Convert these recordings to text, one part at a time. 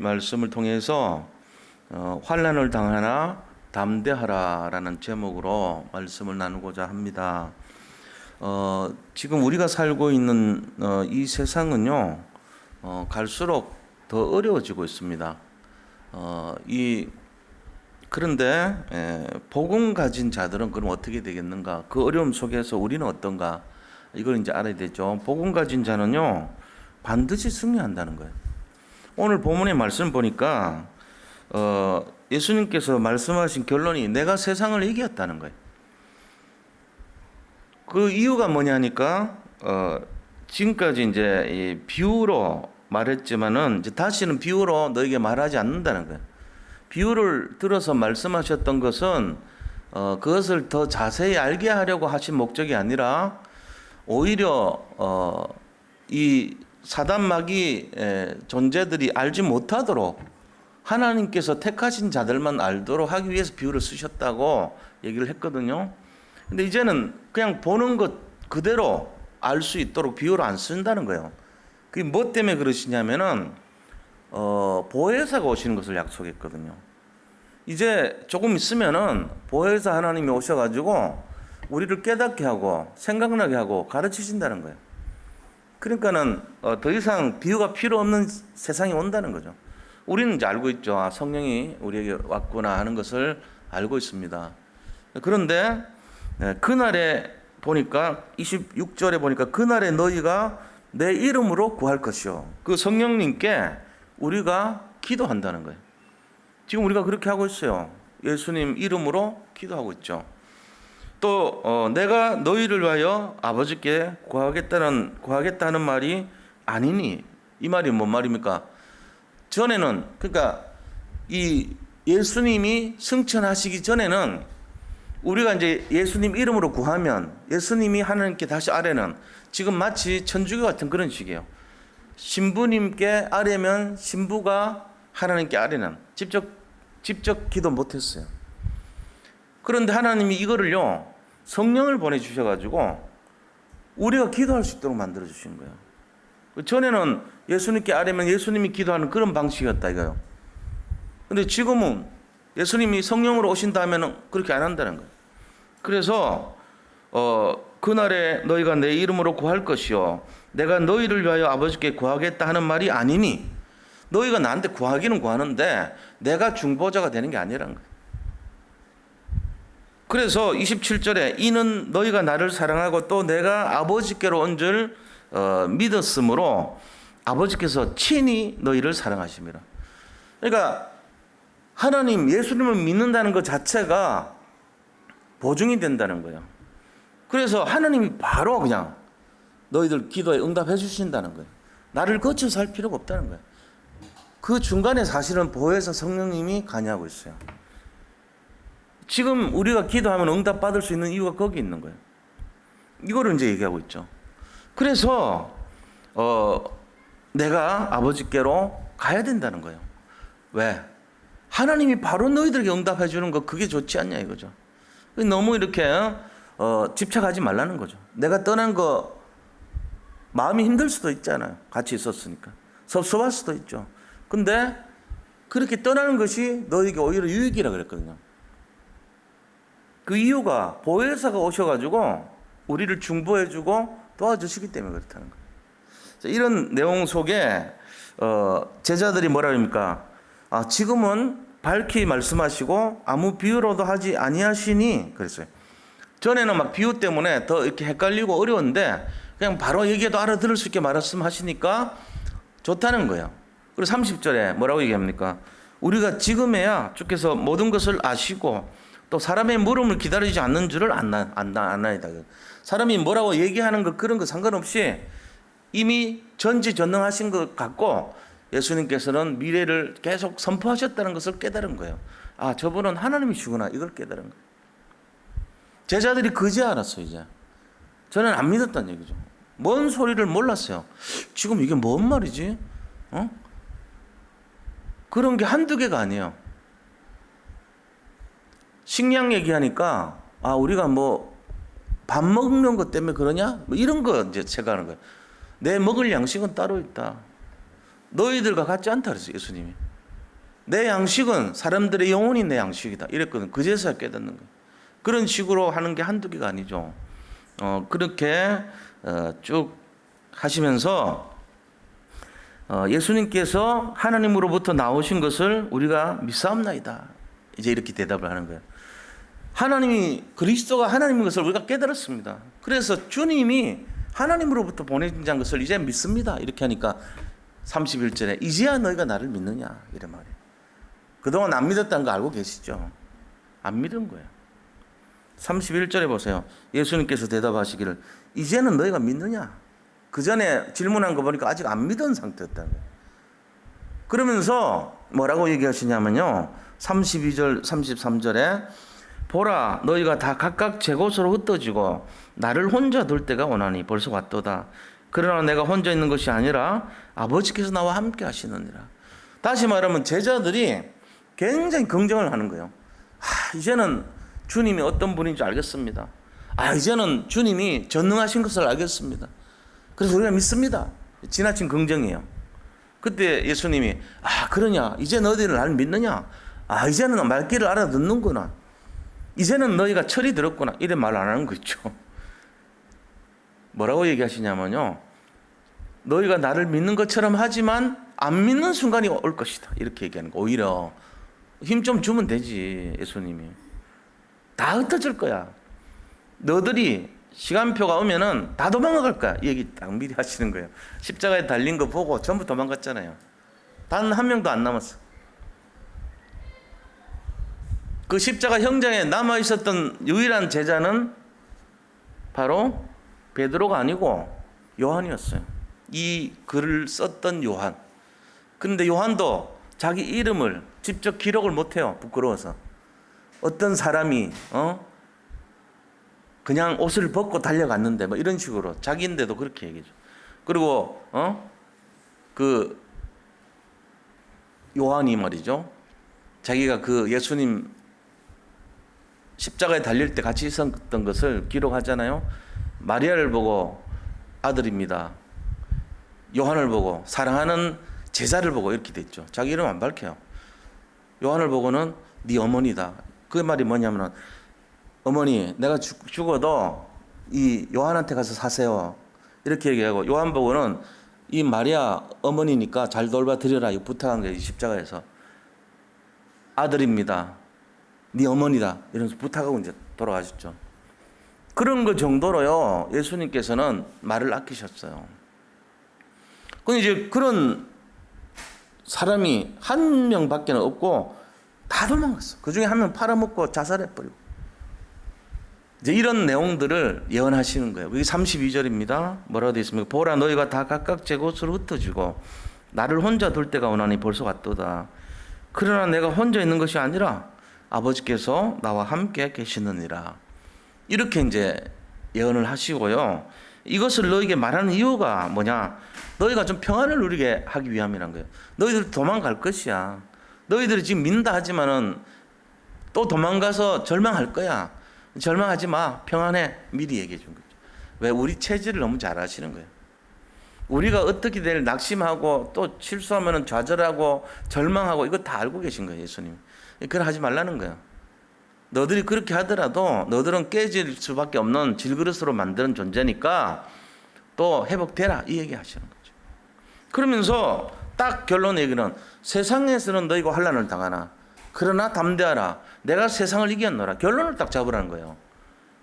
말씀을 통해서 환난을 당하나 담대하라라는 제목으로 말씀을 나누고자 합니다. 지금 우리가 살고 있는 이 세상은요, 갈수록 더 어려워지고 있습니다. 그런데 복음 가진 자들은 그럼 어떻게 되겠는가? 그 어려움 속에서 우리는 어떤가? 이걸 이제 알아야 되죠. 복음 가진 자는요, 반드시 승리한다는 거예요. 오늘 본문의 말씀 보니까 예수님께서 말씀하신 결론이 내가 세상을 이겼다는 거예요. 그 이유가 뭐냐니까 지금까지 이제 이 비유로 말했지만은 이제 다시는 비유로 너에게 말하지 않는다는 거예요. 비유를 들어서 말씀하셨던 것은 그것을 더 자세히 알게 하려고 하신 목적이 아니라 오히려 이 사단 마귀 존재들이 알지 못하도록 하나님께서 택하신 자들만 알도록 하기 위해서 비유를 쓰셨다고 얘기를 했거든요. 근데 이제는 그냥 보는 것 그대로 알 수 있도록 비유를 안 쓴다는 거예요. 그게 뭐 때문에 그러시냐면은 보혜사가 오시는 것을 약속했거든요. 이제 조금 있으면은 보혜사 하나님이 오셔가지고 우리를 깨닫게 하고 생각나게 하고 가르치신다는 거예요. 그러니까는 더 이상 비유가 필요 없는 세상이 온다는 거죠. 우리는 이제 알고 있죠. 아, 성령이 우리에게 왔구나 하는 것을 알고 있습니다. 그런데 그날에 보니까 26절에 보니까 그날에 너희가 내 이름으로 구할 것이요. 그 성령님께 우리가 기도한다는 거예요. 지금 우리가 그렇게 하고 있어요. 예수님 이름으로 기도하고 있죠. 또 내가 너희를 위하여 아버지께 구하겠다는 말이 아니니, 이 말이 뭔 말입니까? 전에는, 그러니까 이 예수님이 승천하시기 전에는 우리가 이제 예수님 이름으로 구하면 예수님이 하나님께 다시 아뢰는, 지금 마치 천주교 같은 그런 식이에요. 신부님께 아뢰면 신부가 하나님께 아뢰는, 직접 기도 못했어요. 그런데 하나님이 이거를요, 성령을 보내주셔가지고 우리가 기도할 수 있도록 만들어주신 거예요. 전에는 예수님께 아뢰면 예수님이 기도하는 그런 방식이었다 이거예요. 근데 지금은 예수님이 성령으로 오신다면은 그렇게 안 한다는 거예요. 그래서 그날에 너희가 내 이름으로 구할 것이요 내가 너희를 위하여 아버지께 구하겠다 하는 말이 아니니, 너희가 나한테 구하기는 구하는데 내가 중보자가 되는 게 아니라는 거예요. 그래서 27절에 이는 너희가 나를 사랑하고 또 내가 아버지께로 온 줄 믿었으므로 아버지께서 친히 너희를 사랑하심이라. 그러니까 하나님 예수님을 믿는다는 것 자체가 보증이 된다는 거예요. 그래서 하나님이 바로 그냥 너희들 기도에 응답해 주신다는 거예요. 나를 거쳐서 할 필요가 없다는 거예요. 그 중간에 사실은 보혜사 성령님이 관여하고 있어요. 지금 우리가 기도하면 응답 받을 수 있는 이유가 거기 있는 거예요. 이거를 이제 얘기하고 있죠. 그래서 내가 아버지께로 가야 된다는 거예요. 왜? 하나님이 바로 너희들에게 응답해 주는 거, 그게 좋지 않냐 이거죠. 너무 이렇게 집착하지 말라는 거죠. 내가 떠난 거 마음이 힘들 수도 있잖아요. 같이 있었으니까 섭섭할 수도 있죠. 근데 그렇게 떠나는 것이 너에게 오히려 유익이라 그랬거든요. 그 이유가 보혜사가 오셔가지고 우리를 중보해주고 도와주시기 때문에 그렇다는 거예요. 이런 내용 속에 제자들이 뭐라 그럽니까? 지금은 밝히 말씀하시고 아무 비유로도 하지 아니하시니 그랬어요. 전에는 막 비유 때문에 더 이렇게 헷갈리고 어려운데 그냥 바로 얘기해도 알아들을 수 있게 말씀하시니까 좋다는 거예요. 그리고 30절에 뭐라고 얘기합니까? 우리가 지금에야 주께서 모든 것을 아시고 또 사람의 물음을 기다리지 않는 줄을 안나이다. 사람이 뭐라고 얘기하는 거 그런 거 상관없이 이미 전지전능하신 것 같고 예수님께서는 미래를 계속 선포하셨다는 것을 깨달은 거예요. 아, 저분은 하나님이시구나, 이걸 깨달은 거예요. 제자들이 그제 알았어요. 이제 저는 안 믿었다는 얘기죠. 뭔 소리를 몰랐어요. 지금 이게 뭔 말이지? 그런 게 한두 개가 아니에요. 식량 얘기하니까 우리가 뭐 밥 먹는 것 때문에 그러냐? 뭐 이런 거 이제 제가 하는 거예요. 내 먹을 양식은 따로 있다. 너희들과 같지 않다 그랬어요, 예수님이. 내 양식은 사람들의 영혼이 내 양식이다. 이랬거든. 그제서야 깨닫는 거예요. 그런 식으로 하는 게 한두 개가 아니죠. 그렇게 쭉 하시면서 예수님께서 하나님으로부터 나오신 것을 우리가 믿사옵나이다. 이제 이렇게 대답을 하는 거예요. 하나님이 그리스도가 하나님인 것을 우리가 깨달았습니다. 그래서 주님이 하나님으로부터 보내신 자인 것을 이제 믿습니다. 이렇게 하니까 31절에 이제야 너희가 나를 믿느냐 이런 말이에요. 그동안 안 믿었다는 거 알고 계시죠? 안 믿은 거예요. 31절에 보세요. 예수님께서 대답하시기를 이제는 너희가 믿느냐? 그 전에 질문한 거 보니까 아직 안 믿은 상태였다는 거예요. 그러면서 뭐라고 얘기하시냐면요. 32절 33절에 보라 너희가 다 각각 제 곳으로 흩어지고 나를 혼자 둘 때가 오나니 벌써 왔도다. 그러나 내가 혼자 있는 것이 아니라 아버지께서 나와 함께 하시느니라. 다시 말하면 제자들이 굉장히 긍정을 하는 거예요. 이제는 주님이 어떤 분인지 알겠습니다. 이제는 주님이 전능하신 것을 알겠습니다. 그래서 우리가 믿습니다. 지나친 긍정이에요. 그때 예수님이 그러냐 이제 너희들 나를 믿느냐? 이제는 말귀를 알아듣는구나. 이제는 너희가 철이 들었구나. 이런 말 안 하는 거 있죠. 뭐라고 얘기하시냐면요. 너희가 나를 믿는 것처럼 하지만 안 믿는 순간이 올 것이다. 이렇게 얘기하는 거. 오히려 힘 좀 주면 되지. 예수님이. 다 흩어질 거야. 너들이 시간표가 오면은 다 도망갈 거야. 이 얘기 딱 미리 하시는 거예요. 십자가에 달린 거 보고 전부 도망갔잖아요. 단 한 명도 안 남았어. 그 십자가 형장에 남아 있었던 유일한 제자는 바로 베드로가 아니고 요한이었어요. 이 글을 썼던 요한. 그런데 요한도 자기 이름을 직접 기록을 못해요. 부끄러워서. 어떤 사람이 그냥 옷을 벗고 달려갔는데 뭐 이런 식으로 자기인데도 그렇게 얘기죠. 그리고 그 요한이 말이죠. 자기가 그 예수님 십자가에 달릴 때 같이 있었던 것을 기록하잖아요. 마리아를 보고 아들입니다. 요한을 보고 사랑하는 제자를 보고 이렇게 됐죠. 자기 이름 안 밝혀요. 요한을 보고는 네 어머니다. 그 말이 뭐냐면 어머니 내가 죽어도 이 요한한테 가서 사세요. 이렇게 얘기하고 요한 보고는 이 마리아 어머니니까 잘 돌봐드려라. 이거 부탁한 거예요. 십자가에서. 아들입니다. 네 어머니다. 이러면서 부탁하고 이제 돌아가셨죠. 그런 거 정도로요. 예수님께서는 말을 아끼셨어요. 근데 이제 그런 사람이 한 명밖에 없고 다 도망갔어. 그 중에 한 명 팔아먹고 자살해버리고. 이제 이런 내용들을 예언하시는 거예요. 여기 32절입니다. 뭐라고 되어 있습니까? 보라 너희가 다 각각 제 곳으로 흩어지고 나를 혼자 둘 때가 오나니 벌써 왔도다. 그러나 내가 혼자 있는 것이 아니라 아버지께서 나와 함께 계시느니라. 이렇게 이제 예언을 하시고요. 이것을 너에게 말하는 이유가 뭐냐? 너희가 좀 평안을 누리게 하기 위함이란 거예요. 너희들 도망갈 것이야. 너희들이 지금 믿는다 하지만은 또 도망가서 절망할 거야. 절망하지 마. 평안해. 미리 얘기해 준 거죠. 왜? 우리 체질을 너무 잘 아시는 거예요. 우리가 어떻게 될 낙심하고 또 실수하면 좌절하고 절망하고 이거 다 알고 계신 거예요. 예수님. 그걸 하지 말라는 거예요. 너들이 그렇게 하더라도 너들은 깨질 수밖에 없는 질그릇으로 만드는 존재니까 또 회복되라. 이 얘기 하시는 거죠. 그러면서 딱 결론 얘기는 세상에서는 너희가 환난을 당하나 그러나 담대하라. 내가 세상을 이겼노라. 결론을 딱 잡으라는 거예요.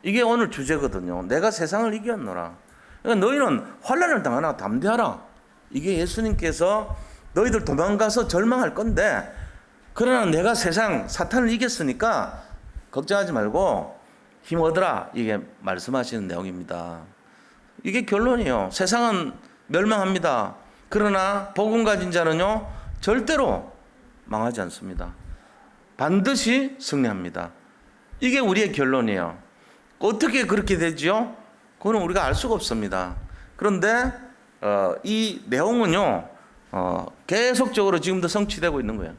이게 오늘 주제거든요. 내가 세상을 이겼노라. 그러니까 너희는 환난을 당하나 담대하라. 이게 예수님께서 너희들 도망가서 절망할 건데 그러나 내가 세상 사탄을 이겼으니까 걱정하지 말고 힘 얻으라. 이게 말씀하시는 내용입니다. 이게 결론이에요. 세상은 멸망합니다. 그러나 복음 가진 자는요 절대로 망하지 않습니다. 반드시 승리합니다. 이게 우리의 결론이에요. 어떻게 그렇게 되지요? 그거는 우리가 알 수가 없습니다. 그런데 이 내용은요 계속적으로 지금도 성취되고 있는 거예요.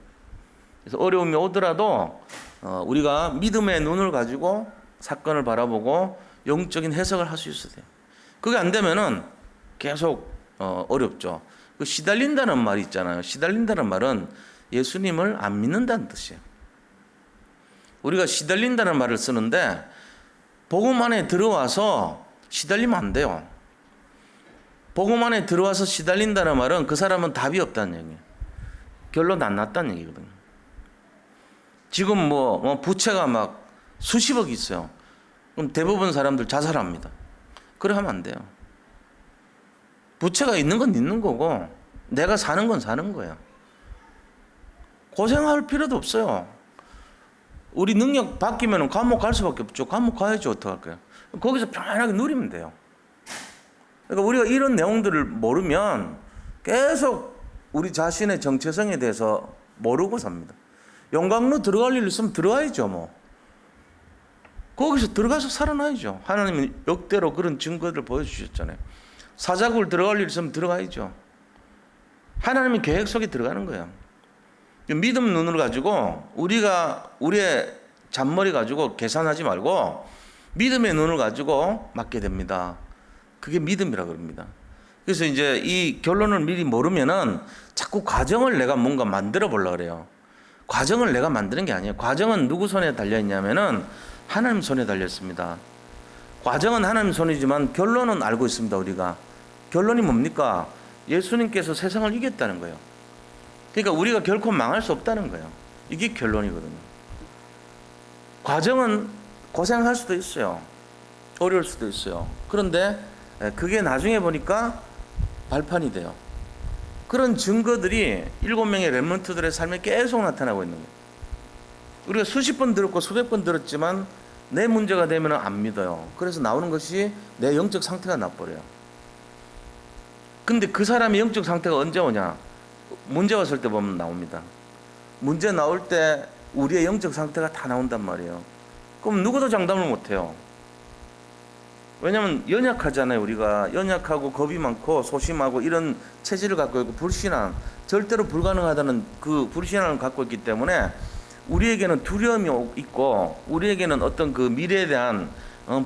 그래서 어려움이 오더라도 우리가 믿음의 눈을 가지고 사건을 바라보고 영적인 해석을 할 수 있어야 돼요. 그게 안 되면은 계속 어렵죠. 그 시달린다는 말이 있잖아요. 시달린다는 말은 예수님을 안 믿는다는 뜻이에요. 우리가 시달린다는 말을 쓰는데 복음 안에 들어와서 시달리면 안 돼요. 복음 안에 들어와서 시달린다는 말은 그 사람은 답이 없다는 얘기예요. 결론 안 났다는 얘기거든요. 지금 뭐 부채가 막 수십억 있어요. 그럼 대부분 사람들 자살합니다. 그래 하면 안 돼요. 부채가 있는 건 있는 거고 내가 사는 건 사는 거예요. 고생할 필요도 없어요. 우리 능력 바뀌면 감옥 갈 수밖에 없죠. 감옥 가야죠. 어떡할까요? 거기서 편안하게 누리면 돼요. 그러니까 우리가 이런 내용들을 모르면 계속 우리 자신의 정체성에 대해서 모르고 삽니다. 용광로 들어갈 일 있으면 들어가야죠. 뭐 거기서 들어가서 살아나야죠. 하나님은 역대로 그런 증거들을 보여주셨잖아요. 사자굴 들어갈 일 있으면 들어가야죠. 하나님의 계획 속에 들어가는 거예요. 믿음 눈을 가지고 우리의 잔머리 가지고 계산하지 말고 믿음의 눈을 가지고 맞게 됩니다. 그게 믿음이라 그럽니다. 그래서 이제 이 결론을 미리 모르면은 자꾸 과정을 내가 뭔가 만들어 보려고 그래요. 과정을 내가 만드는 게 아니에요. 과정은 누구 손에 달려 있냐면은 하나님 손에 달려 있습니다. 과정은 하나님 손이지만 결론은 알고 있습니다. 우리가 결론이 뭡니까? 예수님께서 세상을 이겼다는 거예요. 그러니까 우리가 결코 망할 수 없다는 거예요. 이게 결론이거든요. 과정은 고생할 수도 있어요. 어려울 수도 있어요. 그런데 그게 나중에 보니까 발판이 돼요. 그런 증거들이 7명의 렘넌트들의 삶에 계속 나타나고 있는 거예요. 우리가 수십 번 들었고 수백 번 들었지만 내 문제가 되면 안 믿어요. 그래서 나오는 것이 내 영적 상태가 나버려요. 근데 그 사람의 영적 상태가 언제 오냐? 문제 왔을 때 보면 나옵니다. 문제 나올 때 우리의 영적 상태가 다 나온단 말이에요. 그럼 누구도 장담을 못해요. 왜냐하면 연약하잖아요. 우리가 연약하고 겁이 많고 소심하고 이런 체질을 갖고 있고 불신앙, 절대로 불가능하다는 그 불신앙을 갖고 있기 때문에 우리에게는 두려움이 있고 우리에게는 어떤 그 미래에 대한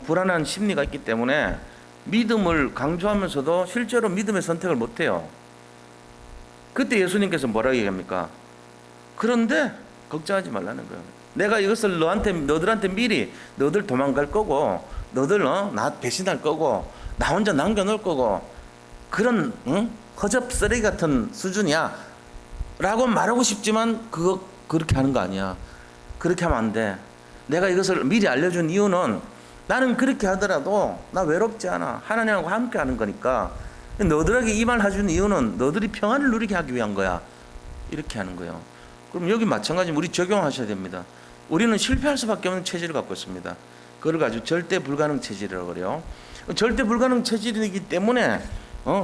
불안한 심리가 있기 때문에 믿음을 강조하면서도 실제로 믿음의 선택을 못해요. 그때 예수님께서 뭐라고 얘기합니까? 그런데 걱정하지 말라는 거예요. 내가 이것을 너들한테 미리 너들 도망갈 거고 너들 나 배신할 거고 나 혼자 남겨놓을 거고 그런 허접 쓰레기 같은 수준이야 라고 말하고 싶지만 그렇게 하는 거 아니야. 그렇게 하면 안 돼. 내가 이것을 미리 알려준 이유는 나는 그렇게 하더라도 나 외롭지 않아. 하나님하고 함께 하는 거니까 너들에게 이 말 해준 이유는 너들이 평안을 누리게 하기 위한 거야. 이렇게 하는 거예요. 그럼 여기 마찬가지로 우리 적용하셔야 됩니다. 우리는 실패할 수밖에 없는 체질을 갖고 있습니다. 그걸 가지고 절대 불가능 체질이라고 그래요. 절대 불가능 체질이기 때문에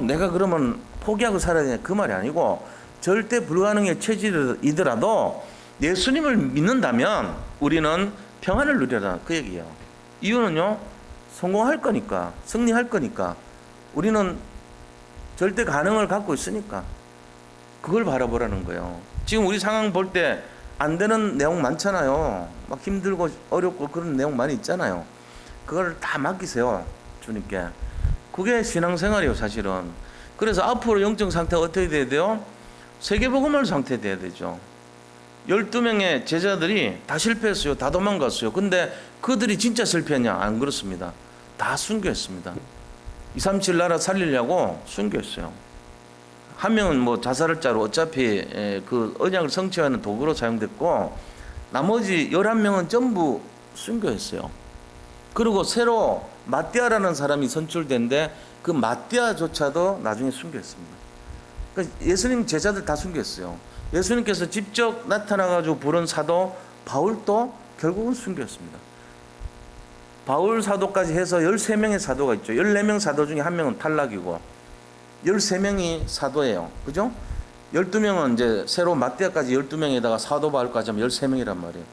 내가 그러면 포기하고 살아야 되냐 그 말이 아니고 절대 불가능의 체질이더라도 예수님을 믿는다면 우리는 평안을 누려라 그 얘기예요. 이유는요, 성공할 거니까, 승리할 거니까, 우리는 절대 가능을 갖고 있으니까 그걸 바라보라는 거예요. 지금 우리 상황 볼 때 안 되는 내용 많잖아요. 막 힘들고 어렵고 그런 내용 많이 있잖아요. 그걸 다 맡기세요, 주님께. 그게 신앙생활이에요, 사실은. 그래서 앞으로 영적 상태가 어떻게 돼야 돼요? 세계복음화 상태 돼야 되죠. 12명의 제자들이 다 실패했어요. 다 도망갔어요. 근데 그들이 진짜 실패했냐? 안 그렇습니다. 다 순교했습니다. 237 나라 살리려고 순교했어요. 한 명은 뭐 자살을 자로 어차피 그 언약을 성취하는 도구로 사용됐고 나머지 11명은 전부 순교했어요. 그리고 새로 마띠아라는 사람이 선출된데 그 마띠아조차도 나중에 순교했습니다. 그러니까 예수님 제자들 다 순교했어요. 예수님께서 직접 나타나가지고 부른 사도 바울도 결국은 순교했습니다. 바울 사도까지 해서 13명의 사도가 있죠. 14명 사도 중에 1명은 탈락이고 13명이 사도예요. 그죠? 12명은 이제 새로 마띠아까지 12명에다가 사도 바울까지 하면 13명이란 말이에요.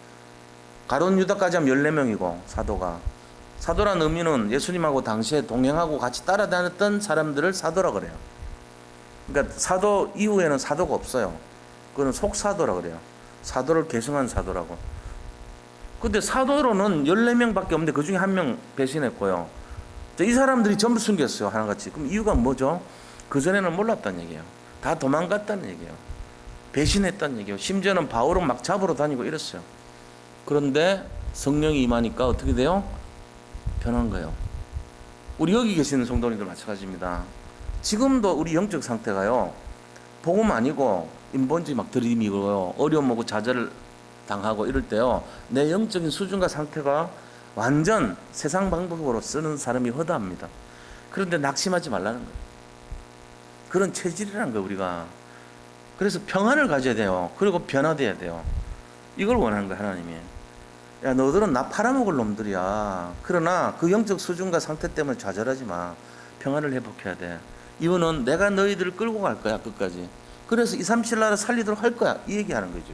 가룟 유다까지 하면 14명이고 사도가. 사도란 의미는 예수님하고 당시에 동행하고 같이 따라다녔던 사람들을 사도라 그래요. 그러니까 사도 이후에는 사도가 없어요. 그건 속사도라 그래요. 사도를 계승한 사도라고. 근데 사도로는 14명밖에 없는데 그 중에 1명 배신했고요. 이 사람들이 전부 숨겼어요. 하나같이. 그럼 이유가 뭐죠? 그전에는 몰랐다는 얘기예요. 다 도망갔다는 얘기예요. 배신했다는 얘기예요. 심지어는 바울은 막 잡으러 다니고 이랬어요. 그런데 성령이 임하니까 어떻게 돼요? 변한 거예요. 우리 여기 계시는 성도님들 마찬가지입니다. 지금도 우리 영적 상태가요, 복음 아니고 인본주의 막 들이미고요, 어려움 오고 좌절을 당하고 이럴 때요, 내 영적인 수준과 상태가 완전 세상 방법으로 쓰는 사람이 허다합니다. 그런데 낙심하지 말라는 거예요. 그런 체질이라는 거예요, 우리가. 그래서 평안을 가져야 돼요. 그리고 변화돼야 돼요. 이걸 원하는 거예요, 하나님이. 야, 너들은 나 팔아먹을 놈들이야. 그러나 그 영적 수준과 상태 때문에 좌절하지 마. 평안을 회복해야 돼. 이유는 내가 너희들을 끌고 갈 거야, 끝까지. 그래서 2, 3, 7 나라 살리도록 할 거야, 이 얘기하는 거죠.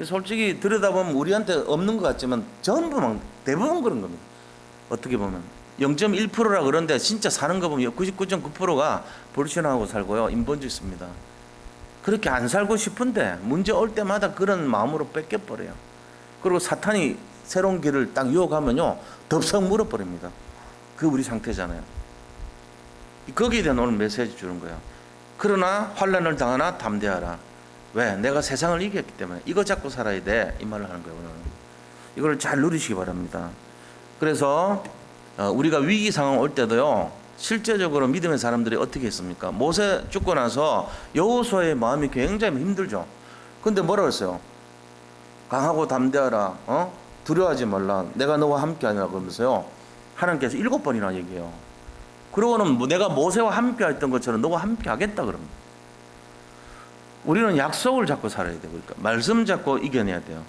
솔직히 들여다보면 우리한테 없는 것 같지만 전부 막 대부분 그런 겁니다. 어떻게 보면 0.1%라 그런데 진짜 사는 거 보면 99.9%가 불신하고 살고요, 인본주의 있습니다. 그렇게 안 살고 싶은데 문제 올 때마다 그런 마음으로 뺏겨버려요. 그리고 사탄이 새로운 길을 딱 유혹하면요, 덥석 물어버립니다. 그 우리 상태잖아요. 거기에 대한 오늘 메시지 주는 거예요. 그러나 환난을 당하나 담대하라. 왜? 내가 세상을 이겼기 때문에 이거 잡고 살아야 돼, 이 말을 하는 거예요. 오늘 이걸 잘 누리시기 바랍니다. 그래서 우리가 위기 상황 올 때도요, 실제적으로 믿음의 사람들이 어떻게 했습니까? 모세 죽고 나서 여호수아의 마음이 굉장히 힘들죠. 근데 뭐라고 했어요? 강하고 담대하라, 두려워하지 말라, 내가 너와 함께하니라 그러면서요, 하나님께서 7번이나 얘기해요. 그러고는 내가 모세와 함께 했던 것처럼 너와 함께 하겠다 그럽니다. 우리는 약속을 잡고 살아야 돼요. 그러니까 말씀 잡고 이겨내야 돼요.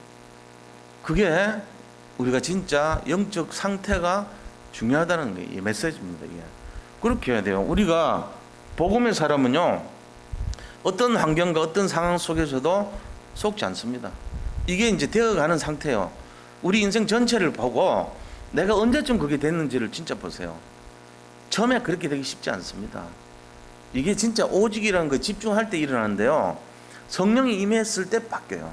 그게 우리가 진짜 영적 상태가 중요하다는 게 이 메시지입니다. 이게 그렇게 해야 돼요. 우리가 복음의 사람은요, 어떤 환경과 어떤 상황 속에서도 속지 않습니다. 이게 이제 되어가는 상태예요. 우리 인생 전체를 보고 내가 언제쯤 그게 됐는지를 진짜 보세요. 처음에 그렇게 되기 쉽지 않습니다. 이게 진짜 오직이라는 거 집중할 때 일어나는데요, 성령이 임했을 때 바뀌어요.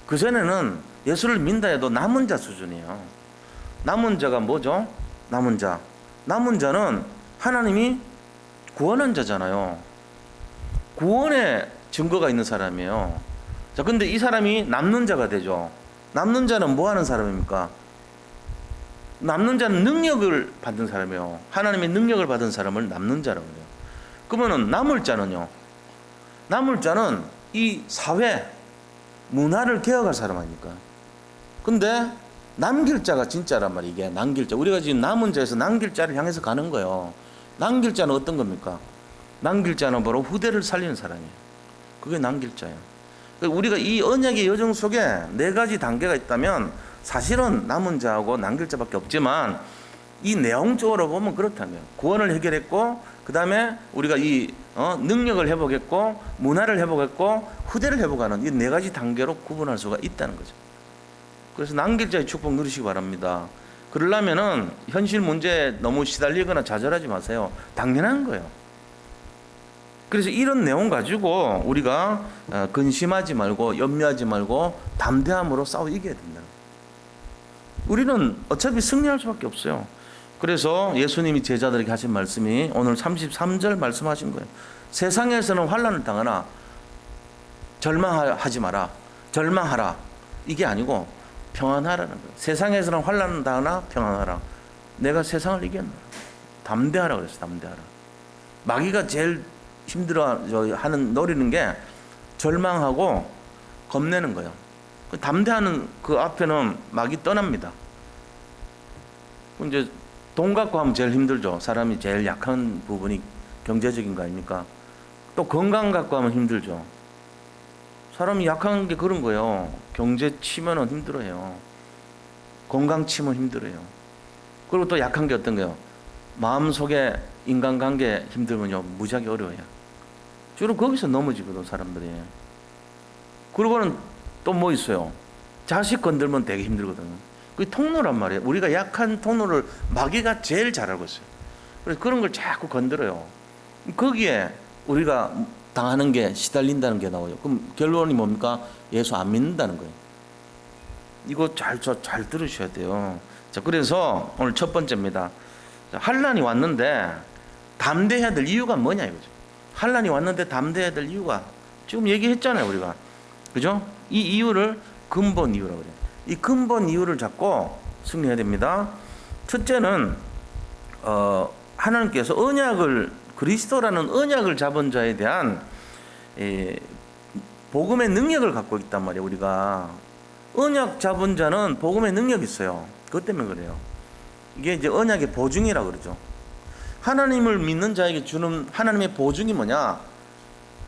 그전에는 예수를 믿다 해도 남은 자 수준이에요. 남은 자가 뭐죠? 남은 자. 남은 자는 하나님이 구원한 자잖아요. 구원의 증거가 있는 사람이에요. 자, 근데 이 사람이 남는 자가 되죠. 남는 자는 뭐 하는 사람입니까? 남는 자는 능력을 받은 사람이에요. 하나님의 능력을 받은 사람을 남는 자라고 해요. 그러면은 남을 자는요, 남을 자는 이 사회 문화를 개혁할 사람 아닙니까? 근데 남길 자가 진짜란 말이에요. 이게 남길 자. 우리가 지금 남은 자에서 남길 자를 향해서 가는 거예요. 남길 자는 어떤 겁니까? 남길 자는 바로 후대를 살리는 사람이에요. 그게 남길 자예요. 우리가 이 언약의 여정 속에 4가지 단계가 있다면 사실은 남은 자하고 남길 자밖에 없지만, 이 내용적으로 보면 그렇다는 거예요. 구원을 해결했고, 그 다음에 우리가 이 능력을 회복했고, 문화를 회복했고, 후대를 회복하는 이 4가지 단계로 구분할 수가 있다는 거죠. 그래서 남길 자의 축복 누리시기 바랍니다. 그러려면은 현실 문제에 너무 시달리거나 좌절하지 마세요. 당연한 거예요. 그래서 이런 내용 가지고 우리가 근심하지 말고 염려하지 말고 담대함으로 싸워 이겨야 된다. 우리는 어차피 승리할 수밖에 없어요. 그래서 예수님이 제자들에게 하신 말씀이 오늘 33절 말씀하신 거예요. 세상에서는 환난을 당하나 절망하지 마라. 절망하라. 이게 아니고 평안하라는 거예요. 세상에서는 환난을 당하나 평안하라. 내가 세상을 이겼노라. 담대하라 그랬어요. 담대하라. 마귀가 제일 힘들어하는 노리는 게 절망하고 겁내는 거예요. 담대하는 그 앞에는 마귀 떠납니다. 이제 돈 갖고 하면 제일 힘들죠. 사람이 제일 약한 부분이 경제적인 거 아닙니까? 또 건강 갖고 하면 힘들죠. 사람이 약한 게 그런 거예요. 경제 치면은 힘들어요. 건강 치면 힘들어요. 그리고 또 약한 게 어떤 거예요? 마음속에 인간관계 힘들면요, 무지하게 어려워요. 주로 거기서 넘어지거든, 사람들이. 그리고는 또 뭐 있어요? 자식 건들면 되게 힘들거든. 그게 통로란 말이에요. 우리가 약한 통로를 마귀가 제일 잘 알고 있어요. 그래서 그런 걸 자꾸 건드려요. 거기에 우리가 당하는 게, 시달린다는 게 나와요. 그럼 결론이 뭡니까? 예수 안 믿는다는 거예요. 이거 잘 들으셔야 돼요. 자, 그래서 오늘 첫 번째입니다. 환난이 왔는데 담대해야 될 이유가 뭐냐 이거죠. 환난이 왔는데 담대해야 될 이유가 지금 얘기했잖아요, 우리가. 그죠? 이 이유를 근본 이유라고 그래요. 이 근본 이유를 잡고 승리해야 됩니다. 첫째는 하나님께서 언약을, 그리스도라는 언약을 잡은 자에 대한 복음의 능력을 갖고 있단 말이에요. 우리가 언약 잡은 자는 복음의 능력이 있어요. 그것 때문에 그래요. 이게 이제 언약의 보증이라고 그러죠. 하나님을 믿는 자에게 주는 하나님의 보증이 뭐냐?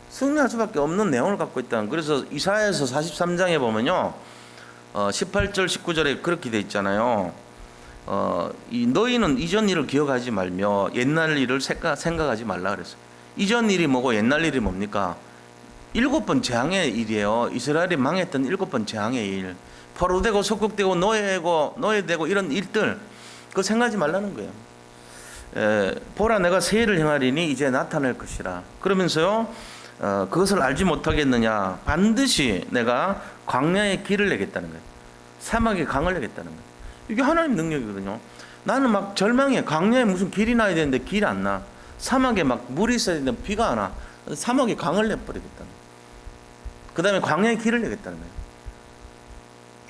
승리할 수밖에 없는 내용을 갖고 있다. 그래서 이사야서 43장에 보면요, 18절 19절에 그렇게 돼 있잖아요. 너희는 이전 일을 기억하지 말며 옛날 일을 생각하지 말라 그랬어요. 이전 일이 뭐고 옛날 일이 뭡니까? 7번 재앙의 일이에요. 이스라엘이 망했던 7번 재앙의 일. 포로되고 속국되고 노예되고 이런 일들, 그거 생각하지 말라는 거예요. 보라, 내가 새 일을 행하리니 이제 나타날 것이라. 그러면서요, 그것을 알지 못하겠느냐? 반드시 내가 광야에 길을 내겠다는 거예요. 사막에 강을 내겠다는 거예요. 이게 하나님 능력이거든요. 나는 막 절망해. 광야에 무슨 길이 나야 되는데 길이 안 나. 사막에 막 물이 있어야 되는데 비가 안 와. 사막에 강을 내버리겠다는 거예요. 그 다음에 광야에 길을 내겠다는 거예요.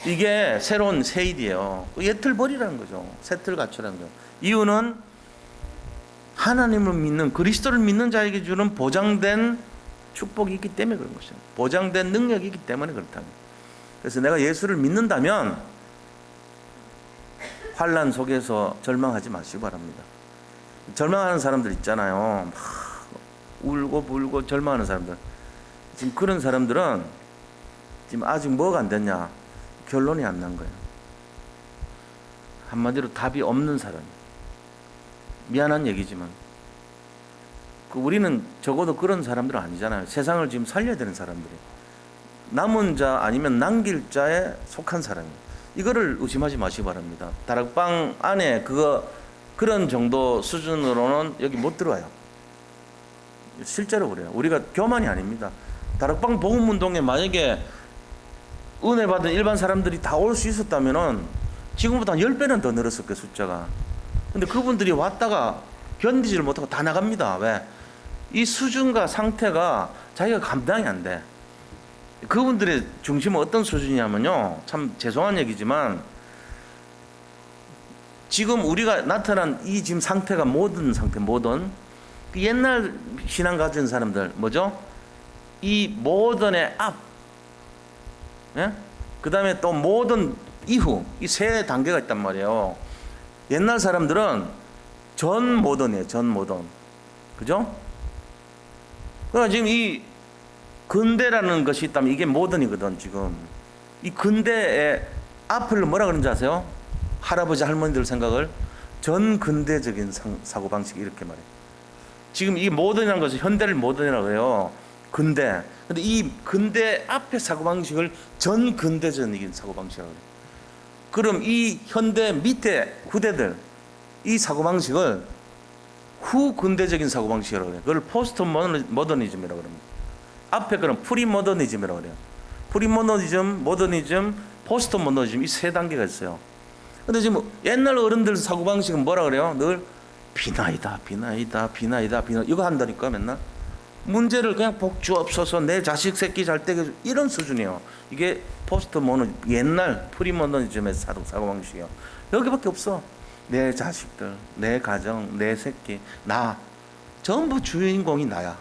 이게 새로운 새 일이에요. 옛틀 버리라는 거죠. 새 틀 갖추라는 거예요. 이유는 하나님을 믿는, 그리스도를 믿는 자에게 주는 보장된 축복이 있기 때문에 그런 것이죠. 보장된 능력이 있기 때문에 그렇다는 거예요. 그래서 내가 예수를 믿는다면 환난 속에서 절망하지 마시기 바랍니다. 절망하는 사람들 있잖아요. 막 울고 불고 절망하는 사람들. 지금 그런 사람들은 지금 아직 뭐가 안 됐냐? 결론이 안 난 거예요. 한마디로 답이 없는 사람. 미안한 얘기지만 우리는 적어도 그런 사람들은 아니잖아요. 세상을 지금 살려야 되는 사람들이. 남은 자 아니면 남길 자에 속한 사람이에요. 이거를 의심하지 마시기 바랍니다. 다락방 안에 그런 정도 수준으로는 여기 못 들어와요. 실제로 그래요. 우리가 교만이 아닙니다. 다락방 복음운동에 만약에 은혜 받은 일반 사람들이 다 올 수 있었다면은 지금보다 10배는 더 늘었을 거예요, 숫자가. 근데 그분들이 왔다가 견디지를 못하고 다 나갑니다. 왜? 이 수준과 상태가 자기가 감당이 안 돼. 그분들의 중심은 어떤 수준이냐면요, 참 죄송한 얘기지만 지금 우리가 나타난 이 지금 상태가 모든 상태, 모든 옛날 신앙 가진 사람들 뭐죠? 이 모던의 앞, 예? 그 다음에 또 모던 이후, 이 세 단계가 있단 말이에요. 옛날 사람들은 전 모던이에요. 전 모던. 그죠? 그러니까 지금 이 근대라는 것이 있다면 이게 모던이거든. 지금 이 근대의 앞을 뭐라 그러는지 아세요? 할아버지 할머니들 생각을 전 근대적인 사고방식, 이렇게 말해요. 지금 이 모던이라는 것은 현대를 모던이라고 해요. 근대. 근데 이 근대 앞의 사고방식을 전 근대적인 사고방식이라고 해요. 그럼 이 현대 밑에 후대들, 이 사고방식을 후 근대적인 사고방식이라고 해요. 그걸 포스트 모더니즘이라고 합니다. 앞에 거는 프리모더니즘이라고 해요. 프리모더니즘, 모더니즘, 포스트 모더니즘, 이 세 단계가 있어요. 근데 지금 옛날 어른들 사고방식은 뭐라 그래요? 늘 비나이다, 비나이다, 비나이다, 비나, 이거 한다니까 맨날. 문제를 그냥 복주없어서 내 자식 새끼 잘 되게, 이런 수준이에요. 이게 포스트 모노, 옛날 프리모더니즘의 사고방식이에요. 여기밖에 없어. 내 자식들, 내 가정, 내 새끼, 나, 전부 주인공이 나야.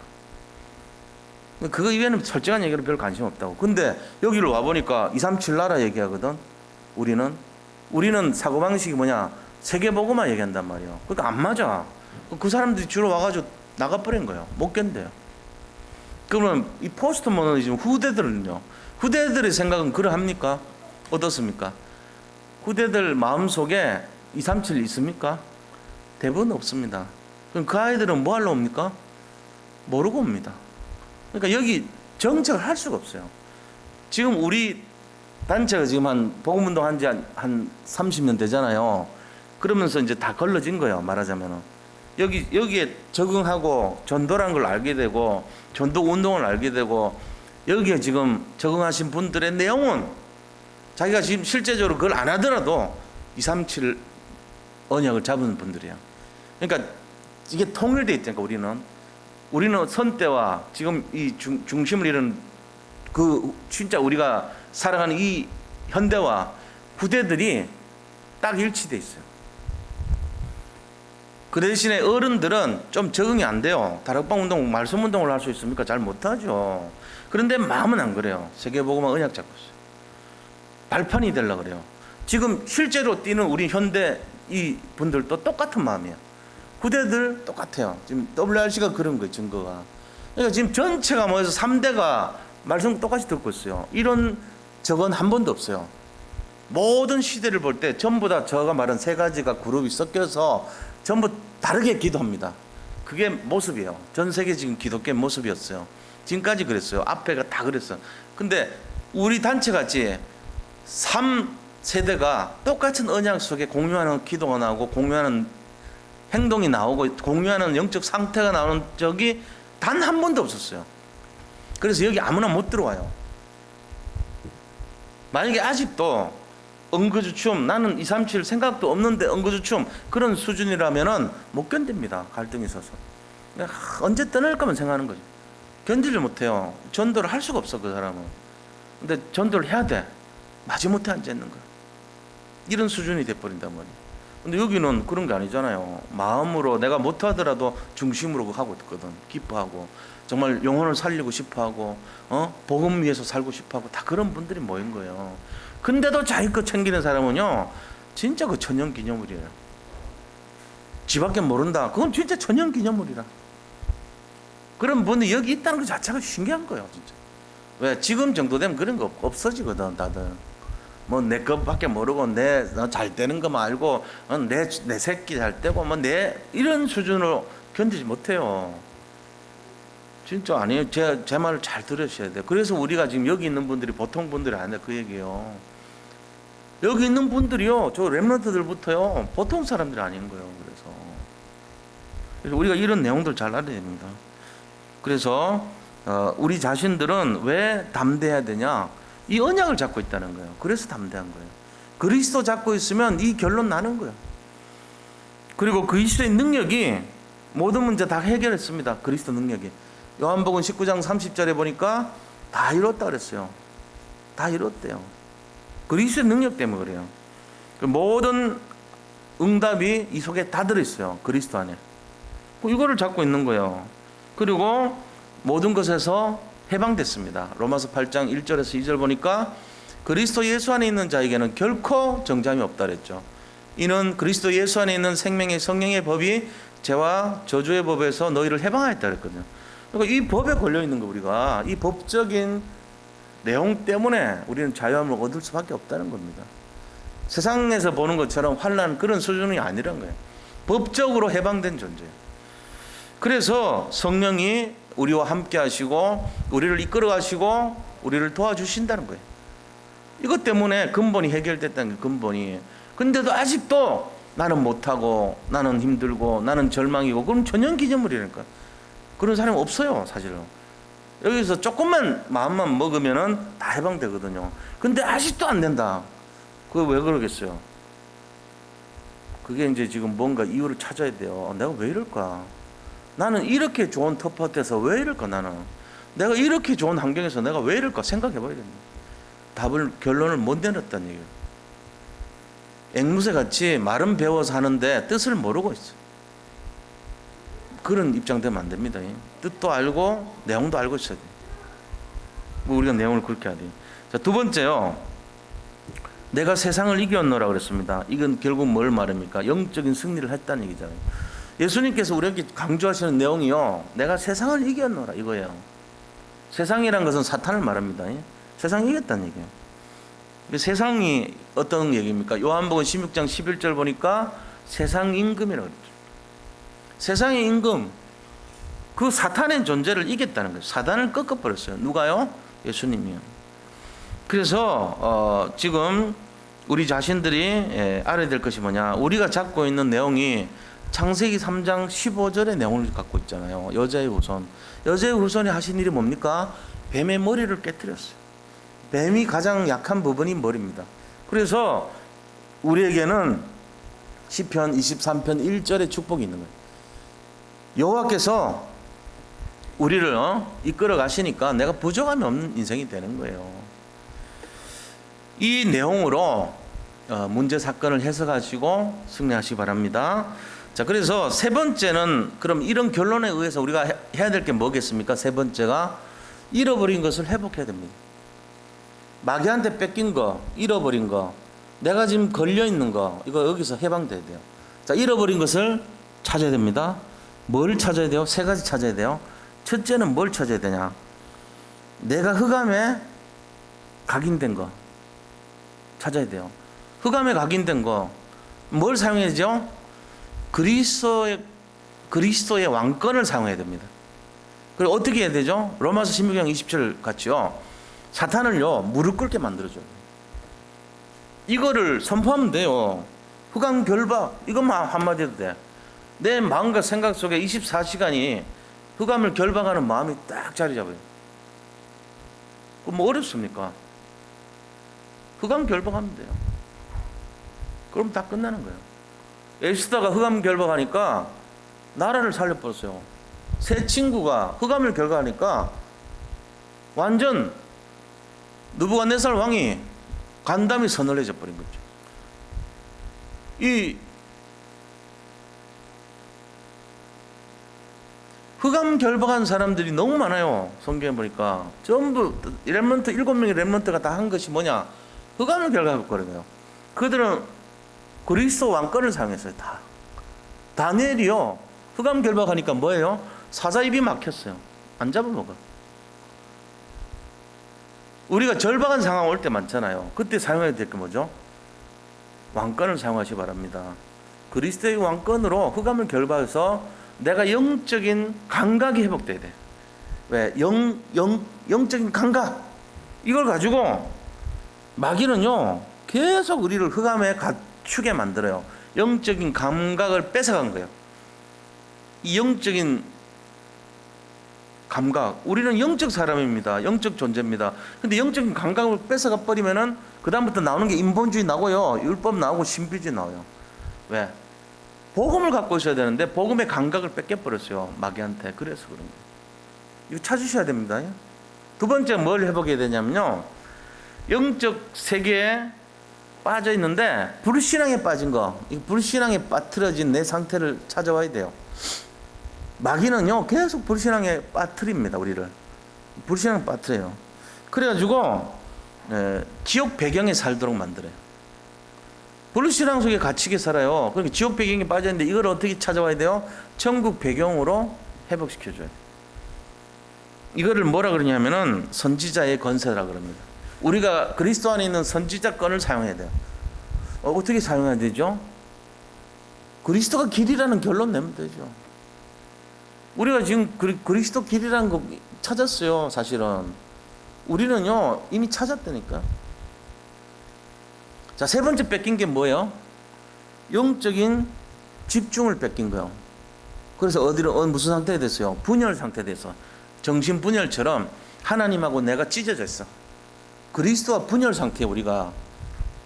그거 이외에는 솔직한 얘기로 별 관심 없다고. 근데 여기를 와보니까 237 나라 얘기하거든. 우리는 사고방식이 뭐냐, 세계보고만 얘기한단 말이에요. 그러니까 안 맞아. 그 사람들이 주로 와가지고 나가버린 거예요. 못 견뎌요. 그러면 이 포스트 모더니즘 후대들은요, 후대들의 생각은 그러합니까? 어떻습니까? 후대들 마음속에 237 있습니까? 대부분 없습니다. 그럼 그 아이들은 뭐 하러 옵니까? 모르고 옵니다. 그러니까 여기 정착을 할 수가 없어요. 지금 우리 단체가 지금 한 복음운동 한 지 한 30년 되잖아요. 그러면서 이제 다 걸러진 거예요, 말하자면은. 여기에 적응하고 전도란 걸 알게 되고 전도 운동을 알게 되고 여기에 지금 적응하신 분들의 내용은 자기가 지금 실제적으로 그걸 안 하더라도 237 언약을 잡은 분들이에요. 그러니까 이게 통일되어 있다니까. 우리는 우리는 선대와 지금 이 중심을 잃은 그 진짜 우리가 살아가는 이 현대와 후대들이 딱 일치돼 있어요. 그 대신에 어른들은 좀 적응이 안 돼요. 다락방 운동, 말씀 운동을 할 수 있습니까? 잘 못하죠. 그런데 마음은 안 그래요. 세계복음화 언약 잡고 있어요. 발판이 되려고 그래요. 지금 실제로 뛰는 우리 현대 이 분들도 똑같은 마음이에요. 후대들 똑같아요. 지금 WRC가 그런 거예요, 증거가. 그러니까 지금 전체가 모여서 3대가 말씀 똑같이 듣고 있어요. 이런 적은 한 번도 없어요. 모든 시대를 볼 때 전부 다 저가 말한 세 가지가 그룹이 섞여서 전부 다르게 기도합니다. 그게 모습이에요. 전 세계 지금 기독교의 모습이었어요. 지금까지 그랬어요. 앞에가 다 그랬어요. 근데 우리 단체 같이 3세대가 똑같은 언약 속에 공유하는 기도가 나오고 공유하는 행동이 나오고 공유하는 영적 상태가 나오는 적이 단 한 번도 없었어요. 그래서 여기 아무나 못 들어와요. 만약에 아직도 응거주춤, 나는 237 생각도 없는데 응거주춤 그런 수준이라면은 못 견딥니다. 갈등이 있어서. 언제 떠날 거면 생각하는 거죠. 견디질 못해요. 전도를 할 수가 없어, 그 사람은. 근데 전도를 해야 돼. 마지못해 앉아있는 거야. 이런 수준이 돼버린단 말이에요. 근데 여기는 그런 게 아니잖아요. 마음으로 내가 못하더라도 중심으로 하고 있거든. 기뻐하고 정말 영혼을 살리고 싶어하고 복음 위해서 살고 싶어하고 다 그런 분들이 모인 거예요. 근데도 자기 거 챙기는 사람은요 진짜 그 천연기념물이에요. 지밖에 모른다. 그건 진짜 천연기념물이라. 그런 분이 여기 있다는 것 자체가 신기한 거예요, 진짜. 왜? 지금 정도 되면 그런 거 없어지거든, 다들. 뭐 내 것밖에 모르고 내 잘 되는 것만 알고 내 새끼 잘 되고 뭐 내 이런 수준으로 견디지 못해요. 진짜 아니에요. 제 말을 잘 들으셔야 돼요. 그래서 우리가 지금 여기 있는 분들이 보통 분들이 아니라 그 얘기예요. 여기 있는 분들이요, 저 랩런트들부터요 보통 사람들이 아닌 거예요. 그래서 우리가 이런 내용들 잘 알아야 됩니다. 그래서 우리 자신들은 왜 담대해야 되냐? 이 언약을 잡고 있다는 거예요. 그래서 담대한 거예요. 그리스도 잡고 있으면 이 결론 나는 거예요. 그리고 그리스도의 능력이 모든 문제 다 해결했습니다. 그리스도 능력이. 요한복음 19장 30절에 보니까 다 이뤘다 그랬어요. 다 이뤘대요. 그리스도의 능력 때문에 그래요. 모든 응답이 이 속에 다 들어있어요. 그리스도 안에. 이거를 잡고 있는 거예요. 그리고 모든 것에서 해방됐습니다. 로마서 8장 1절에서 2절 보니까 그리스도 예수 안에 있는 자에게는 결코 정잠이 없다 그랬죠. 이는 그리스도 예수 안에 있는 생명의 성령의 법이 죄와 저주의 법에서 너희를 해방하였다 그랬거든요. 그러니까 이 법에 걸려 있는 거, 우리가 이 법적인 내용 때문에 우리는 자유함을 얻을 수밖에 없다는 겁니다. 세상에서 보는 것처럼 환난 그런 수준이 아니란 거예요. 법적으로 해방된 존재예요. 그래서 성령이 우리와 함께 하시고 우리를 이끌어 가시고 우리를 도와주신다는 거예요. 이것 때문에 근본이 해결됐다는 게 근본이. 근데도 아직도 나는 못하고 나는 힘들고 나는 절망이고 그럼 천연기념물이라니까. 그런 사람이 없어요, 사실은. 여기서 조금만 마음만 먹으면은 다 해방되거든요. 근데 아직도 안 된다. 그게 왜 그러겠어요? 그게 이제 지금 뭔가 이유를 찾아야 돼요. 내가 왜 이럴까? 나는 이렇게 좋은 터프한테서 왜 이럴까? 나는 내가 이렇게 좋은 환경에서 내가 왜 이럴까? 생각해 봐야 됩니다. 답을, 결론을 못 내렸다는 얘기예요. 앵무새 같이 말은 배워서 하는데 뜻을 모르고 있어. 그런 입장 되면 안 됩니다. 뜻도 알고 내용도 알고 있어야 돼. 뭐 우리가 내용을 그렇게 해야 돼. 자, 두 번째요. 내가 세상을 이겼노라 그랬습니다. 이건 결국 뭘 말합니까? 영적인 승리를 했다는 얘기잖아요. 예수님께서 우리에게 강조하시는 내용이요, 내가 세상을 이겼노라 이거예요. 세상이란 것은 사탄을 말합니다. 세상이 이겼다는 얘기예요. 세상이 어떤 얘기입니까? 요한복음 16장 11절 보니까 세상 임금이라고 그랬죠. 세상의 임금, 그 사탄의 존재를 이겼다는 거예요. 사단을 꺾어버렸어요. 누가요? 예수님이요. 그래서 지금 우리 자신들이 알아야 될 것이 뭐냐? 우리가 잡고 있는 내용이 창세기 3장 15절의 내용을 갖고 있잖아요. 여자의 후손. 여자의 후손이 하신 일이 뭡니까? 뱀의 머리를 깨뜨렸어요. 뱀이 가장 약한 부분이 머리입니다. 그래서 우리에게는 시편 23편 1절의 축복이 있는 거예요. 여호와께서 우리를 이끌어 가시니까 내가 부족함이 없는 인생이 되는 거예요. 이 내용으로 문제 사건을 해석하시고 승리하시기 바랍니다. 자, 그래서 세 번째는 그럼 이런 결론에 의해서 우리가 해야 될 게 뭐겠습니까? 세 번째가 잃어버린 것을 회복해야 됩니다. 마귀한테 뺏긴 거, 잃어버린 거, 내가 지금 걸려 있는 거, 이거 여기서 해방돼야 돼요. 자, 잃어버린 것을 찾아야 됩니다. 뭘 찾아야 돼요? 세 가지 찾아야 돼요. 첫째는 뭘 찾아야 되냐? 내가 흑암에 각인된 거 찾아야 돼요. 흑암에 각인된 거 뭘 사용해야죠? 그리스도의 왕권을 사용해야 됩니다. 그리고 어떻게 해야 되죠? 로마서 16장 27 같이요. 사탄을요 무릎 꿇게 만들어줘요. 이거를 선포하면 돼요. 흑암 결박 이것만 한마디 해도 돼. 내 마음과 생각 속에 24시간이 흑암을 결박하는 마음이 딱 자리 잡아요. 그럼 뭐 어렵습니까? 흑암 결박하면 돼요. 그럼 다 끝나는 거예요. 에스더가 흑암 결박하니까 나라를 살려버렸어요. 새 친구가 흑암을 결박하니까 완전 느부갓네살 왕이 간담이 서늘해져 버린 거죠. 이 흑암 결박한 사람들이 너무 많아요. 성경에 보니까 전부 렘넌트 7명의 렘넌트가 다 한 것이 뭐냐? 흑암을 결박했거든요. 그들은 그리스도 왕권을 사용했어요. 다. 다니엘이요. 흑암 결박하니까 뭐예요? 사자 입이 막혔어요. 안 잡아먹어. 우리가 절박한 상황 올 때 많잖아요. 그때 사용해야 될 게 뭐죠? 왕권을 사용하시기 바랍니다. 그리스도의 왕권으로 흑암을 결박해서 내가 영적인 감각이 회복돼야 돼. 왜? 영적인 감각. 이걸 가지고 마귀는요 계속 우리를 흑암에 갇히게 만들어요. 영적인 감각을 뺏어간 거예요. 이 영적인 감각, 우리는 영적 사람입니다. 영적 존재입니다. 근데 영적인 감각을 뺏어가 버리면은 그 다음부터 나오는 게 인본주의 나고요, 율법 나오고 신비주의 나와요. 왜? 복음을 갖고 있어야 되는데 복음의 감각을 뺏겨버렸어요, 마귀한테. 그래서 그런 거예요. 이거 찾으셔야 됩니다. 두 번째 뭘 회복해야 되냐면요, 영적 세계에 빠져 있는데 불신앙에 빠진 거, 이 불신앙에 빠뜨려진 내 상태를 찾아와야 돼요. 마귀는요 계속 불신앙에 빠뜨립니다. 우리를 불신앙에 빠뜨려요. 그래가지고 지옥 배경에 살도록 만들어요. 불신앙 속에 갇히게 살아요. 그러니까 지옥 배경에 빠져있는데 이걸 어떻게 찾아와야 돼요? 천국 배경으로 회복시켜줘야 돼요. 이거를 뭐라 그러냐면은 선지자의 권세라 그럽니다. 우리가 그리스도 안에 있는 선지자권을 사용해야 돼요. 어떻게 사용해야 되죠? 그리스도가 길이라는 결론 내면 되죠. 우리가 지금 그리스도 길이라는 거 찾았어요. 사실은 우리는요 이미 찾았다니까. 자, 세 번째 뺏긴 게 뭐예요? 영적인 집중을 뺏긴 거예요. 그래서 무슨 상태에 됐어요? 분열 상태에 됐어. 정신 분열처럼 하나님하고 내가 찢어져 있어. 그리스도와 분열 상태에 우리가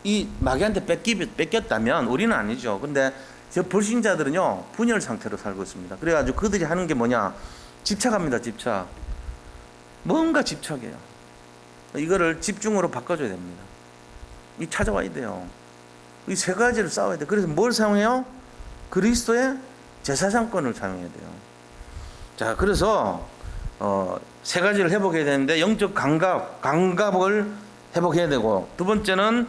이 마귀한테 뺏겼다면 우리는 아니죠. 근데 저 불신자들은요 분열 상태로 살고 있습니다. 그래가지고 그들이 하는 게 뭐냐? 집착합니다. 집착. 뭔가 집착해요. 이거를 집중으로 바꿔줘야 됩니다. 이 찾아와야 돼요. 이 세 가지를 싸워야 돼요. 그래서 뭘 사용해요? 그리스도의 제사장권을 사용해야 돼요. 자, 그래서 세 가지를 회복해야 되는데 영적 감각을 회복해야 되고, 두 번째는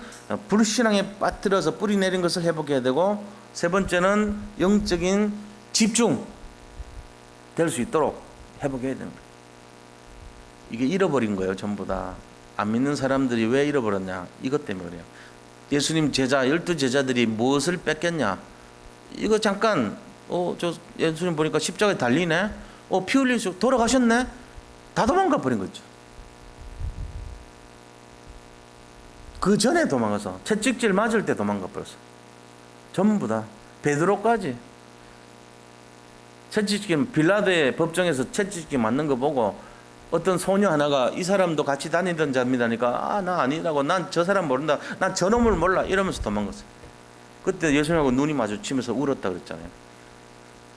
불신앙에 빠뜨려서 뿌리 내린 것을 회복해야 되고, 세 번째는 영적인 집중 될 수 있도록 회복해야 되는 거예요. 이게 잃어버린 거예요. 전부 다. 안 믿는 사람들이 왜 잃어버렸냐? 이것 때문에 그래요. 예수님 제자 12제자들이 무엇을 뺏겼냐? 이거 잠깐 저 예수님 보니까 십자가에 달리네. 피 흘리시고 돌아가셨네. 다 도망가 버린 거죠. 그 전에 도망가서 채찍질 맞을 때 도망가 버렸어. 전부 다. 베드로까지. 채찍질, 빌라도의 법정에서 채찍질 맞는 거 보고 어떤 소녀 하나가 이 사람도 같이 다니던 자입니다니까, 나 아니라고, 난 저 사람 모른다, 난 저놈을 몰라 이러면서 도망갔어요. 그때 예수님하고 눈이 마주치면서 울었다 그랬잖아요.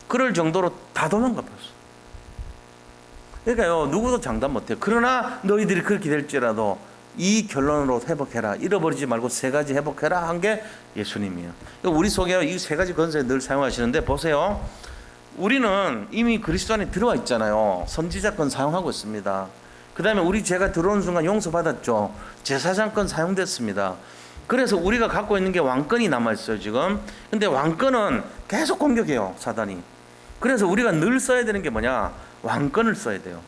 그럴 정도로 다 도망가 버렸어. 그러니까요, 누구도 장담 못해요. 그러나 너희들이 그렇게 될지라도 이 결론으로 회복해라. 잃어버리지 말고 세 가지 회복해라 한 게 예수님이에요. 우리 속에 이 세 가지 건설에 늘 사용하시는데 보세요. 우리는 이미 그리스도 안에 들어와 있잖아요. 선지자권 사용하고 있습니다. 그 다음에 우리 죄가 들어오는 순간 용서받았죠. 제사장권 사용됐습니다. 그래서 우리가 갖고 있는 게 왕권이 남아있어요 지금. 근데 왕권은 계속 공격해요 사단이. 그래서 우리가 늘 써야 되는 게 뭐냐, 왕권을 써야 돼요.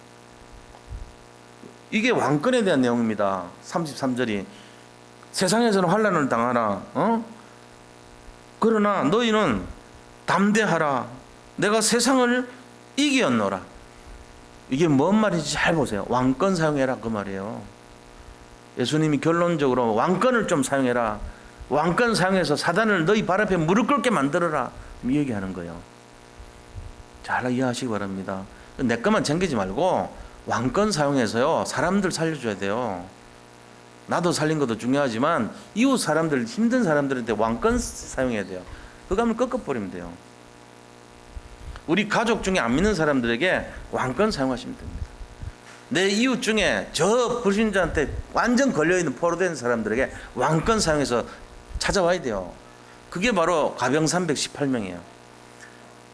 이게 왕권에 대한 내용입니다. 33절이 세상에서는 환난을 당하라, 그러나 너희는 담대하라, 내가 세상을 이기었노라. 이게 뭔 말인지 잘 보세요. 왕권 사용해라 그 말이에요. 예수님이 결론적으로 왕권을 좀 사용해라, 왕권 사용해서 사단을 너희 발 앞에 무릎 꿇게 만들어라, 이 얘기하는 거예요. 잘 이해하시기 바랍니다. 내 것만 챙기지 말고 왕권 사용해서요 사람들 살려줘야 돼요. 나도 살린 것도 중요하지만 이웃 사람들, 힘든 사람들한테 왕권 사용해야 돼요. 그거 하면 꺾어버리면 돼요. 우리 가족 중에 안 믿는 사람들에게 왕권 사용하시면 됩니다. 내 이웃 중에 저 불신자한테 완전 걸려있는 포로된 사람들에게 왕권 사용해서 찾아와야 돼요. 그게 바로 가병 318명이에요.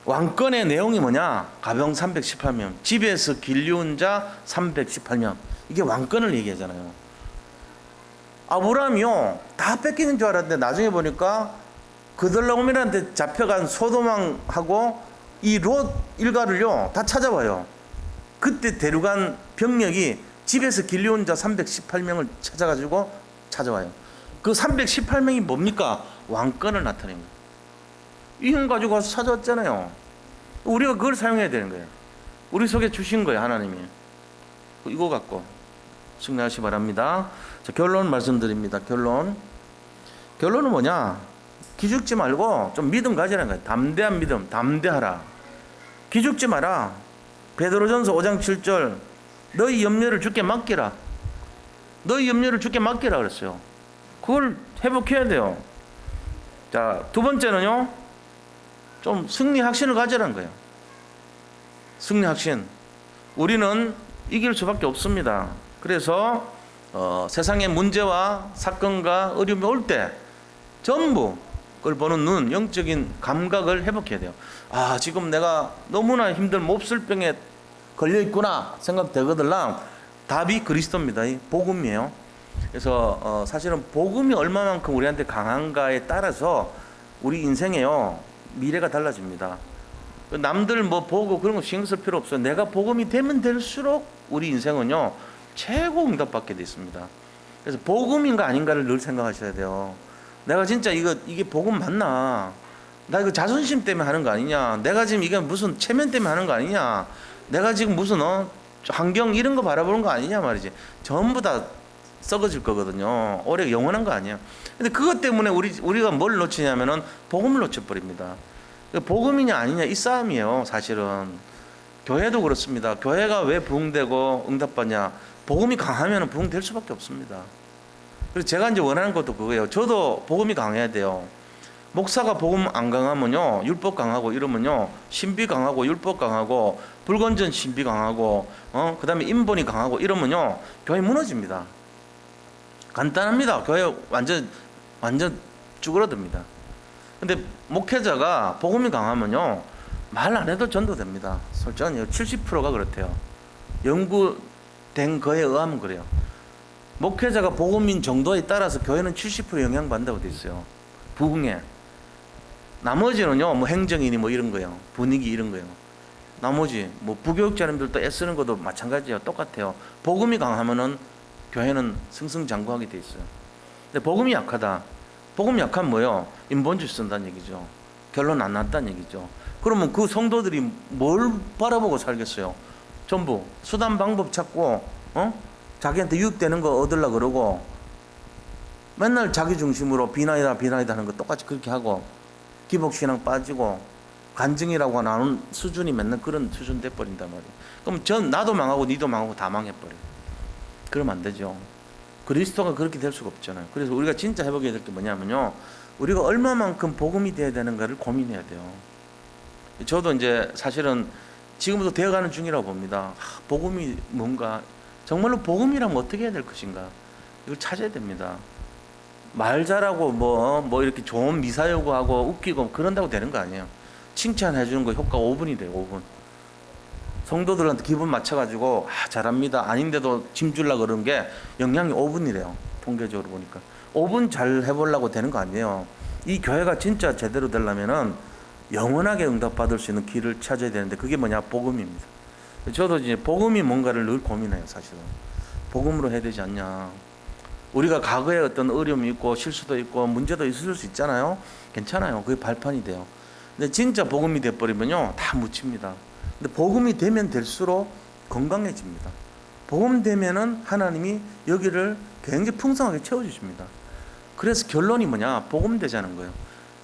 왕권의 내용이 뭐냐? 가병 318명, 집에서 길리운 자 318명. 이게 왕권을 얘기하잖아요. 아브라함이요 다 뺏기는 줄 알았는데 나중에 보니까 그들라오멜한테 잡혀간 소도망하고 이 롯 일가를요 다 찾아와요. 그때 데려간 병력이 집에서 길리운 자 318명을 찾아가지고 찾아와요. 그 318명이 뭡니까? 왕권을 나타냅니다. 이 형 가지고 와서 찾아왔잖아요. 우리가 그걸 사용해야 되는 거예요. 우리 속에 주신 거예요 하나님이. 이거 갖고 승리하시기 바랍니다. 자, 결론 말씀드립니다. 결론은 뭐냐? 기죽지 말고 좀 믿음 가지라는 거예요. 담대한 믿음, 담대하라. 기죽지 마라. 베드로전서 5장 7절 너희 염려를 주께 맡기라. 너희 염려를 주께 맡기라 그랬어요. 그걸 회복해야 돼요. 자, 두 번째는요, 좀 승리 확신을 가지라는 거예요. 승리 확신. 우리는 이길 수밖에 없습니다. 그래서 세상의 문제와 사건과 어려움이 올 때 전부 그걸 보는 눈, 영적인 감각을 회복해야 돼요. 아, 지금 내가 너무나 힘든 몹쓸병에 걸려있구나 생각되거들랑 답이 그리스도입니다. 복음이에요. 그래서 사실은 복음이 얼마만큼 우리한테 강한가에 따라서 우리 인생에요 미래가 달라집니다. 남들 뭐 보고 그런 거 신경 쓸 필요 없어요. 내가 복음이 되면 될수록 우리 인생은요 최고 응답받게 돼 있습니다. 그래서 복음인가 아닌가를 늘 생각하셔야 돼요. 내가 진짜 이게 복음 맞나? 나 이거 자존심 때문에 하는 거 아니냐? 내가 지금 이게 무슨 체면 때문에 하는 거 아니냐? 내가 지금 무슨 환경 이런 거 바라보는 거 아니냐 말이지. 전부 다 썩어질 거거든요. 오래 영원한 거 아니야. 근데 그것 때문에 우리가 뭘 놓치냐면은 복음을 놓쳐버립니다. 복음이냐 아니냐 이 싸움이에요. 사실은 교회도 그렇습니다. 교회가 왜 부흥되고 응답받냐? 복음이 강하면 부흥될 수밖에 없습니다. 그래서 제가 이제 원하는 것도 그거예요. 저도 복음이 강해야 돼요. 목사가 복음 안 강하면요 율법 강하고 이러면요 신비 강하고 율법 강하고 불건전 신비 강하고 그 다음에 인본이 강하고 이러면요 교회 무너집니다. 간단합니다. 교회 완전 쭈그러듭니다. 근데 목회자가 복음이 강하면요 말 안 해도 전도됩니다. 솔직히 70%가 그렇대요. 연구된 거에 의하면 그래요. 목회자가 복음인 정도에 따라서 교회는 70% 영향받는다고 돼 있어요. 부흥에. 나머지는요 뭐 행정이니 뭐 이런 거요, 분위기 이런 거요. 나머지 뭐 부교육자님들도 애쓰는 것도 마찬가지예요. 똑같아요. 복음이 강하면은 교회는 승승장구하게 돼 있어요. 근데 복음이 약하다. 복음이 약하면 뭐요? 인본주의 쓴다는 얘기죠. 결론 안 났다는 얘기죠. 그러면 그 성도들이 뭘 바라보고 살겠어요? 전부 수단 방법 찾고 자기한테 유익되는 거 얻으려고 그러고 맨날 자기 중심으로 비나이다 하는 거 똑같이 그렇게 하고 기복신앙 빠지고 간증이라고 나오는 수준이 맨날 그런 수준 돼버린단 말이에요. 그럼 나도 망하고 니도 망하고 다 망해버려요. 그러면 안 되죠. 그리스도가 그렇게 될 수가 없잖아요. 그래서 우리가 진짜 회복해야 될 게 뭐냐면요, 우리가 얼마만큼 복음이 돼야 되는가를 고민해야 돼요. 저도 이제 사실은 지금도 되어가는 중이라고 봅니다. 복음이 뭔가, 정말로 복음이라면 어떻게 해야 될 것인가, 이걸 찾아야 됩니다. 말 잘하고 뭐 이렇게 좋은 미사 요구하고 웃기고 그런다고 되는 거 아니에요. 칭찬해 주는 거 효과 5분이 돼요. 5분. 성도들한테 기분 맞춰가지고 잘합니다 아닌데도 짐 주려고 그러는 게 영향이 5분이래요. 통계적으로 보니까 5분 잘 해보려고 되는 거 아니에요. 이 교회가 진짜 제대로 되려면은 영원하게 응답받을 수 있는 길을 찾아야 되는데, 그게 뭐냐? 복음입니다. 저도 이제 복음이 뭔가를 늘 고민해요. 사실은 복음으로 해야 되지 않냐. 우리가 과거에 어떤 어려움이 있고 실수도 있고 문제도 있을 수 있잖아요. 괜찮아요. 그게 발판이 돼요. 근데 진짜 복음이 돼버리면요, 다 묻힙니다. 근데 복음이 되면 될수록 건강해집니다. 복음 되면은 하나님이 여기를 굉장히 풍성하게 채워주십니다. 그래서 결론이 뭐냐? 복음 되자는 거예요.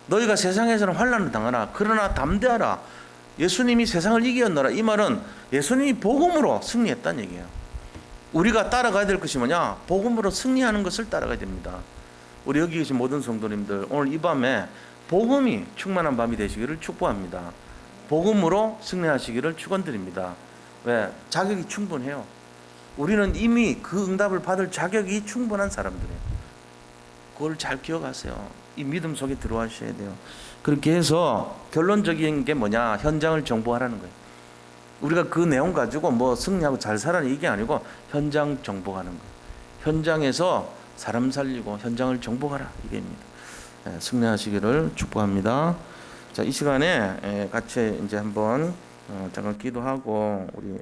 너희가 세상에서는 환난을 당하나 그러나 담대하라. 예수님이 세상을 이기었노라. 이 말은 예수님이 복음으로 승리했다는 얘기예요. 우리가 따라가야 될 것이 뭐냐? 복음으로 승리하는 것을 따라가야 됩니다. 우리 여기 계신 모든 성도님들, 오늘 이 밤에 복음이 충만한 밤이 되시기를 축복합니다. 복음으로 승리하시기를 축원드립니다. 왜? 자격이 충분해요. 우리는 이미 그 응답을 받을 자격이 충분한 사람들이에요. 그걸 잘 기억하세요. 이 믿음 속에 들어와셔야 돼요. 그렇게 해서 결론적인 게 뭐냐? 현장을 정복하라는 거예요. 우리가 그 내용 가지고 뭐 승리하고 잘 살아는 이게 아니고 현장 정복하는 거예요. 현장에서 사람 살리고 현장을 정복하라, 이게입니다. 승리하시기를 축복합니다. 자, 이 시간에 같이 이제 한번 잠깐 기도하고 우리